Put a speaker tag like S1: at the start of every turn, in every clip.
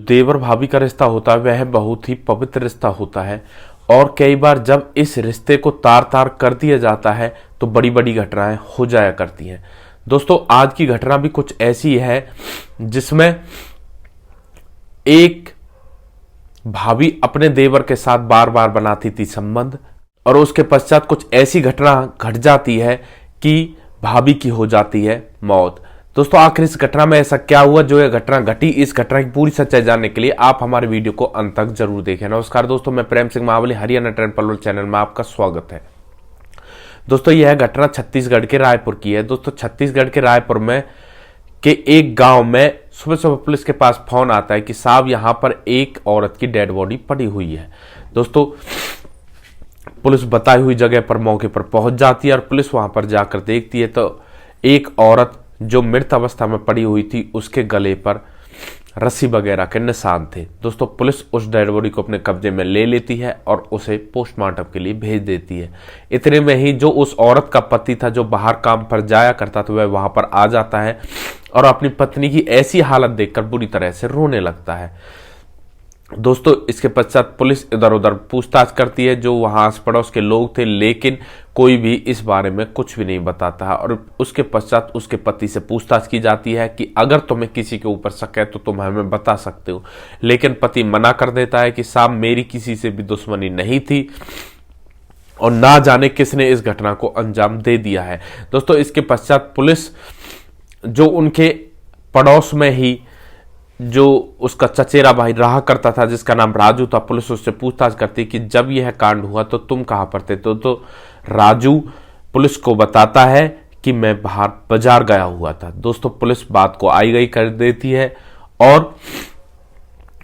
S1: देवर भाभी का रिश्ता होता है वह बहुत ही पवित्र रिश्ता होता है और कई बार जब इस रिश्ते को तार तार कर दिया जाता है तो बड़ी बड़ी घटनाएं हो जाया करती हैं। दोस्तों आज की घटना भी कुछ ऐसी है जिसमें एक भाभी अपने देवर के साथ बार बार बनाती थी संबंध और उसके पश्चात कुछ ऐसी घटना घट जाती है कि भाभी की हो जाती है मौत। दोस्तों आखिर इस घटना में ऐसा क्या हुआ जो यह घटना घटी, इस घटना की पूरी सच्चाई जानने के लिए आप हमारे वीडियो को अंत तक जरूर देखें। नमस्कार दोस्तों, मैं प्रेम सिंह महाबली, हरियाणा ट्रेंड पलवल चैनल में आपका स्वागत है। दोस्तों यह घटना छत्तीसगढ़ के रायपुर की है। दोस्तों छत्तीसगढ़ के रायपुर में के एक गांव में सुबह सुबह पुलिस के पास फोन आता है कि साहब यहां पर एक औरत की डेड बॉडी पड़ी हुई है। दोस्तों पुलिस बताई हुई जगह पर मौके पर पहुंच जाती है और पुलिस वहां पर जाकर देखती है तो एक औरत जो मृत अवस्था में पड़ी हुई थी उसके गले पर रस्सी वगैरह के निशान थे। दोस्तों पुलिस उस डेड बॉडी को अपने कब्जे में ले लेती है और उसे पोस्टमार्टम के लिए भेज देती है। इतने में ही जो उस औरत का पति था जो बाहर काम पर जाया करता था वह वहां पर आ जाता है और अपनी पत्नी की ऐसी हालत देखकर बुरी तरह से रोने लगता है। दोस्तों इसके पश्चात पुलिस इधर उधर पूछताछ करती है, जो वहां आस पड़ोस के लोग थे, लेकिन कोई भी इस बारे में कुछ भी नहीं बताता है। और उसके पश्चात उसके पति से पूछताछ की जाती है कि अगर तुम्हें किसी के ऊपर शक है तो तुम हमें बता सकते हो, लेकिन पति मना कर देता है कि साहब मेरी किसी से भी दुश्मनी नहीं थी और ना जाने किसने इस घटना को अंजाम दे दिया है। दोस्तों इसके पश्चात पुलिस जो उनके पड़ोस में ही जो उसका चचेरा भाई रहा करता था जिसका नाम राजू था, पुलिस उससे पूछताछ करती कि जब यह कांड हुआ तो तुम कहां पर थे? तो राजू पुलिस को बताता है कि मैं बाहर बाजार गया हुआ था। दोस्तों पुलिस बात को आई गई कर देती है और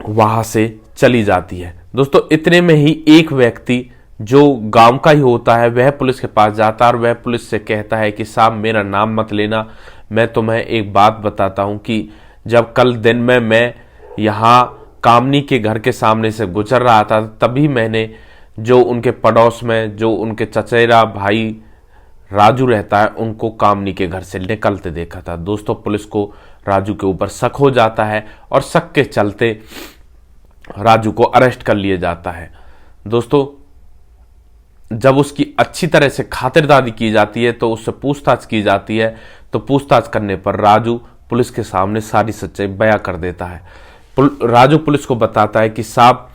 S1: वहां से चली जाती है। दोस्तों इतने में ही एक व्यक्ति जो गांव का ही होता है वह पुलिस के पास जाता है और वह पुलिस से कहता है कि साहब मेरा नाम मत लेना, मैं तुम्हें एक बात बताता हूं कि जब कल दिन में मैं यहाँ कामनी के घर के सामने से गुजर रहा था तभी मैंने जो उनके पड़ोस में जो उनके चचेरा भाई राजू रहता है उनको कामनी के घर से निकलते देखा था। दोस्तों पुलिस को राजू के ऊपर शक हो जाता है और शक के चलते राजू को अरेस्ट कर लिया जाता है। दोस्तों जब उसकी अच्छी तरह से खातिरदारी की जाती है तो उससे पूछताछ की जाती है, तो पूछताछ करने पर राजू पुलिस के सामने सारी सच्चाई बयां कर देता है। राजू पुलिस को बताता है कि साहब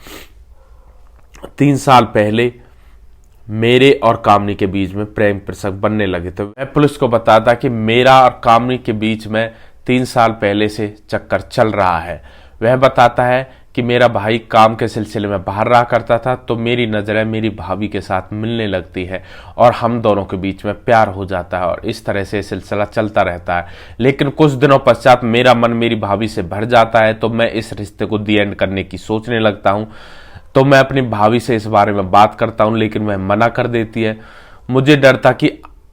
S1: 3 साल पहले मेरे और कामनी के बीच में प्रेम प्रसंग बनने लगे थे। मैं पुलिस को बताता कि मेरा और कामनी के बीच में 3 साल पहले से चक्कर चल रहा है। वह बताता है कि मेरा भाई काम के सिलसिले में बाहर रहा करता था तो मेरी नजरें मेरी भाभी के साथ मिलने लगती है और हम दोनों के बीच में प्यार हो जाता है और इस तरह से सिलसिला चलता रहता है। लेकिन कुछ दिनों पश्चात मेरा मन मेरी भाभी से भर जाता है तो मैं इस रिश्ते को दी एंड करने की सोचने लगता हूँ। तो मैं अपनी भाभी से इस बारे में बात करता हूँ लेकिन वह मना कर देती है। मुझे डर था कि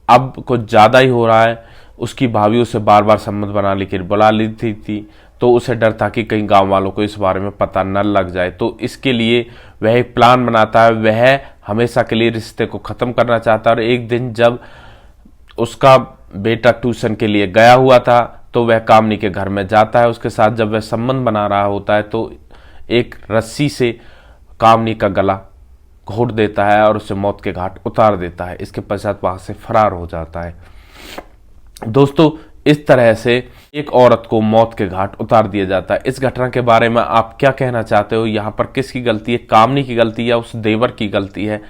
S1: अब कुछ ज़्यादा ही हो रहा है। उसकी भाभी उसे बार बार संबंध बना लेकर बुला लेती थी तो उसे डर था कि कहीं गांव वालों को इस बारे में पता न लग जाए, तो इसके लिए वह एक प्लान बनाता है। वह हमेशा के लिए रिश्ते को ख़त्म करना चाहता है और एक दिन जब उसका बेटा ट्यूशन के लिए गया हुआ था तो वह कामनी के घर में जाता है। उसके साथ जब वह संबंध बना रहा होता है तो एक रस्सी से कामनी का गला घोट देता है और उसे मौत के घाट उतार देता है। इसके पश्चात वहां से फरार हो जाता है। दोस्तों इस तरह से एक औरत को मौत के घाट उतार दिया जाता है। इस घटना के बारे में आप क्या कहना चाहते हो? यहाँ पर किसकी गलती है, कामनी की गलती या उस देवर की गलती है?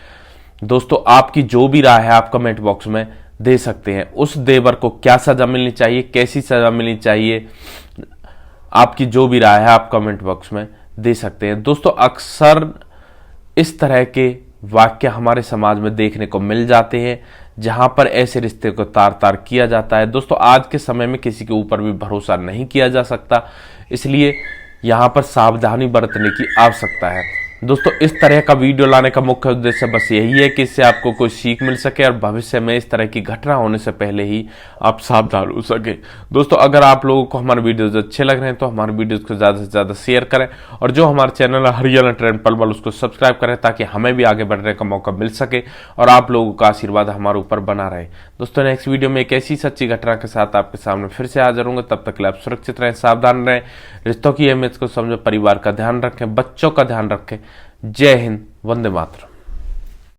S1: दोस्तों आपकी जो भी राय है आप कमेंट बॉक्स में दे सकते हैं। उस देवर को क्या सजा मिलनी चाहिए, कैसी सजा मिलनी चाहिए, आपकी जो भी राय है आप कमेंट बॉक्स में दे सकते हैं। दोस्तों अक्सर इस तरह के वाक्य हमारे समाज में देखने को मिल जाते हैं जहां पर ऐसे रिश्ते को तार तार किया जाता है। दोस्तों आज के समय में किसी के ऊपर भी भरोसा नहीं किया जा सकता, इसलिए यहां पर सावधानी बरतने की आवश्यकता है। दोस्तों इस तरह का वीडियो लाने का मुख्य उद्देश्य बस यही है कि इससे आपको कोई सीख मिल सके और भविष्य में इस तरह की घटना होने से पहले ही आप सावधान हो सके। दोस्तों अगर आप लोगों को हमारे वीडियोज अच्छे लग रहे हैं तो हमारे वीडियोज को ज़्यादा से ज़्यादा शेयर करें और जो हमारे चैनल है हरियाणा ट्रेंड पल उसको सब्सक्राइब करें ताकि हमें भी आगे बढ़ने का मौका मिल सके और आप लोगों का आशीर्वाद हमारे ऊपर बना रहे। दोस्तों नेक्स्ट वीडियो में एक ऐसी सच्ची घटना के साथ आपके सामने फिर से हाजिर होंगे। तब तक के लिए आप सुरक्षित रहें, सावधान रहें, रिश्तों की अहमियत को समझो, परिवार का ध्यान रखें, बच्चों का ध्यान रखें। जय हिंद, वंदे मातरम।